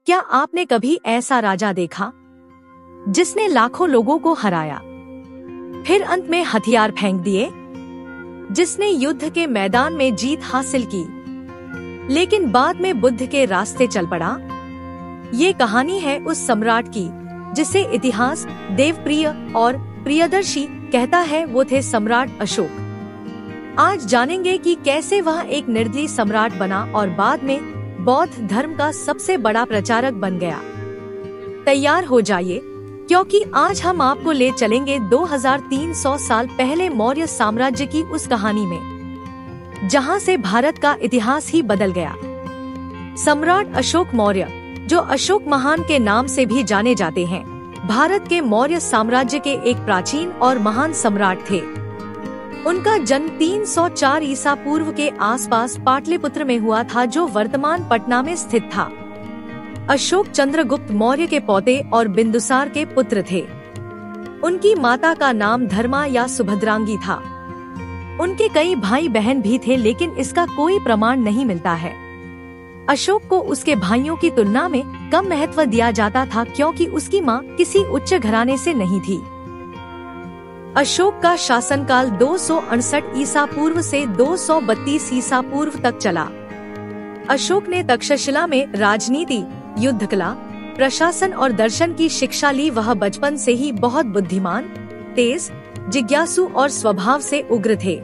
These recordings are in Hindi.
क्या आपने कभी ऐसा राजा देखा जिसने लाखों लोगों को हराया, फिर अंत में हथियार फेंक दिए, जिसने युद्ध के मैदान में जीत हासिल की लेकिन बाद में बुद्ध के रास्ते चल पड़ा? ये कहानी है उस सम्राट की जिसे इतिहास देवप्रिय और प्रियदर्शी कहता है। वो थे सम्राट अशोक। आज जानेंगे कि कैसे वह एक निर्दयी सम्राट बना और बाद में बौद्ध धर्म का सबसे बड़ा प्रचारक बन गया। तैयार हो जाइए, क्योंकि आज हम आपको ले चलेंगे 2300 साल पहले मौर्य साम्राज्य की उस कहानी में जहां से भारत का इतिहास ही बदल गया। सम्राट अशोक मौर्य, जो अशोक महान के नाम से भी जाने जाते हैं, भारत के मौर्य साम्राज्य के एक प्राचीन और महान सम्राट थे। उनका जन्म 304 ईसा पूर्व के आसपास पाटलिपुत्र में हुआ था, जो वर्तमान पटना में स्थित था। अशोक चंद्रगुप्त मौर्य के पोते और बिंदुसार के पुत्र थे। उनकी माता का नाम धर्मा या सुभद्रांगी था। उनके कई भाई बहन भी थे, लेकिन इसका कोई प्रमाण नहीं मिलता है। अशोक को उसके भाइयों की तुलना में कम महत्व दिया जाता था, क्योंकि उसकी मां किसी उच्च घराने से नहीं थी। अशोक का शासनकाल 268 ईसा पूर्व से 232 ईसा पूर्व तक चला। अशोक ने तक्षशिला में राजनीति, युद्ध कला, प्रशासन और दर्शन की शिक्षा ली। वह बचपन से ही बहुत बुद्धिमान, तेज, जिज्ञासु और स्वभाव से उग्र थे।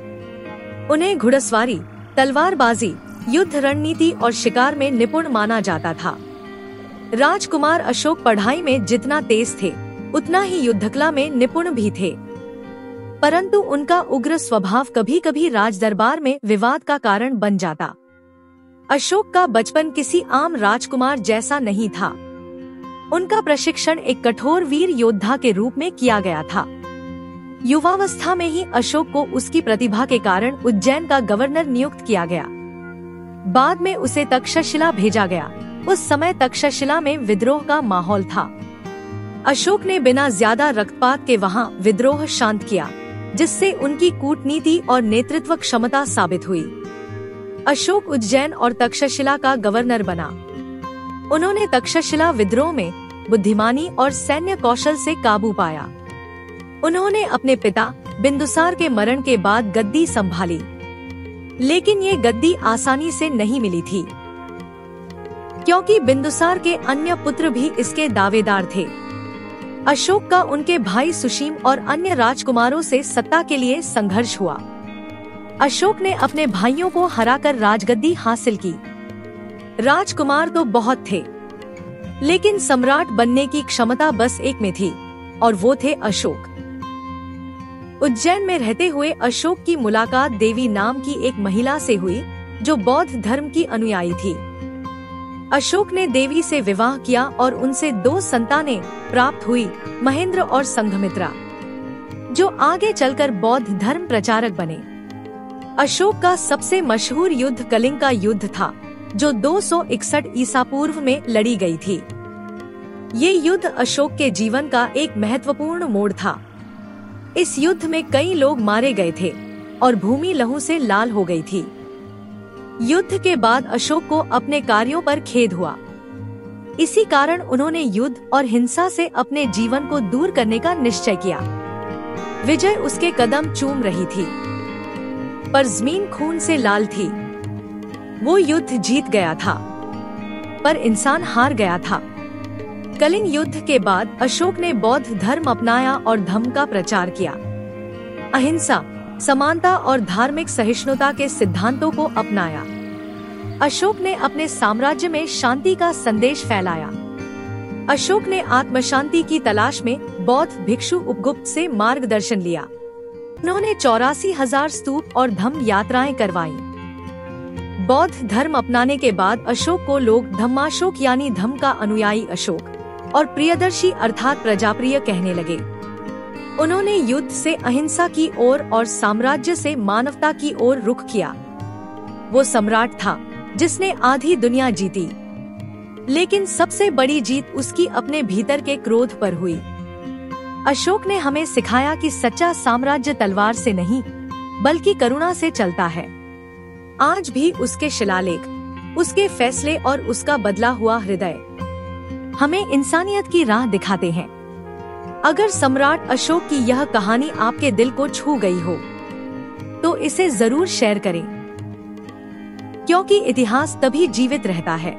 उन्हें घुड़सवारी, तलवारबाजी, युद्ध रणनीति और शिकार में निपुण माना जाता था। राजकुमार अशोक पढ़ाई में जितना तेज थे, उतना ही युद्धकला में निपुण भी थे। परंतु उनका उग्र स्वभाव कभी कभी राजदरबार में विवाद का कारण बन जाता। अशोक का बचपन किसी आम राजकुमार जैसा नहीं था। उनका प्रशिक्षण एक कठोर वीर योद्धा के रूप में किया गया था। युवावस्था में ही अशोक को उसकी प्रतिभा के कारण उज्जैन का गवर्नर नियुक्त किया गया। बाद में उसे तक्षशिला भेजा गया। उस समय तक्षशिला में विद्रोह का माहौल था। अशोक ने बिना ज्यादा रक्तपात के वहां विद्रोह शांत किया, जिससे उनकी कूटनीति और नेतृत्व क्षमता साबित हुई। अशोक उज्जैन और तक्षशिला का गवर्नर बना। उन्होंने तक्षशिला विद्रोह में बुद्धिमानी और सैन्य कौशल से काबू पाया। उन्होंने अपने पिता बिंदुसार के मरण के बाद गद्दी संभाली, लेकिन ये गद्दी आसानी से नहीं मिली थी, क्योंकि बिंदुसार के अन्य पुत्र भी इसके दावेदार थे। अशोक का उनके भाई सुशीम और अन्य राजकुमारों से सत्ता के लिए संघर्ष हुआ। अशोक ने अपने भाइयों को हराकर राजगद्दी हासिल की। राजकुमार तो बहुत थे, लेकिन सम्राट बनने की क्षमता बस एक में थी, और वो थे अशोक। उज्जैन में रहते हुए अशोक की मुलाकात देवी नाम की एक महिला से हुई, जो बौद्ध धर्म की अनुयायी थी। अशोक ने देवी से विवाह किया और उनसे 2 संतानें प्राप्त हुई, महेंद्र और संघमित्रा, जो आगे चलकर बौद्ध धर्म प्रचारक बने। अशोक का सबसे मशहूर युद्ध कलिंग का युद्ध था, जो 261 ईसा पूर्व में लड़ी गई थी। ये युद्ध अशोक के जीवन का एक महत्वपूर्ण मोड़ था। इस युद्ध में कई लोग मारे गए थे और भूमि लहू से लाल हो गई थी। युद्ध के बाद अशोक को अपने कार्यों पर खेद हुआ। इसी कारण उन्होंने युद्ध और हिंसा से अपने जीवन को दूर करने का निश्चय किया। विजय उसके कदम चूम रही थी, पर जमीन खून से लाल थी। वो युद्ध जीत गया था, पर इंसान हार गया था। कलिंग युद्ध के बाद अशोक ने बौद्ध धर्म अपनाया और धम्म का प्रचार किया। अहिंसा, समानता और धार्मिक सहिष्णुता के सिद्धांतों को अपनाया। अशोक ने अपने साम्राज्य में शांति का संदेश फैलाया। अशोक ने आत्मशांति की तलाश में बौद्ध भिक्षु उपगुप्त से मार्गदर्शन लिया। उन्होंने 84,000 स्तूप और धम्म यात्राएं करवाई। बौद्ध धर्म अपनाने के बाद अशोक को लोग धम्माशोक यानी धम्म का अनुयायी अशोक और प्रियदर्शी अर्थात प्रजाप्रिय कहने लगे। उन्होंने युद्ध से अहिंसा की ओर और साम्राज्य से मानवता की ओर रुख किया। वो सम्राट था जिसने आधी दुनिया जीती, लेकिन सबसे बड़ी जीत उसकी अपने भीतर के क्रोध पर हुई। अशोक ने हमें सिखाया कि सच्चा साम्राज्य तलवार से नहीं, बल्कि करुणा से चलता है। आज भी उसके शिलालेख, उसके फैसले और उसका बदला हुआ हृदय हमें इंसानियत की राह दिखाते हैं। अगर सम्राट अशोक की यह कहानी आपके दिल को छू गई हो तो इसे जरूर शेयर करें, क्योंकि इतिहास तभी जीवित रहता है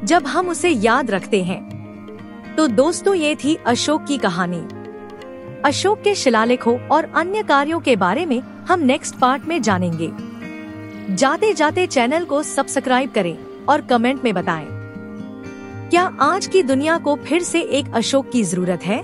जब हम उसे याद रखते हैं। तो दोस्तों, ये थी अशोक की कहानी। अशोक के शिलालेखों और अन्य कार्यों के बारे में हम नेक्स्ट पार्ट में जानेंगे। जाते जाते चैनल को सब्सक्राइब करें और कमेंट में बताएं, क्या आज की दुनिया को फिर से एक अशोक की जरूरत है?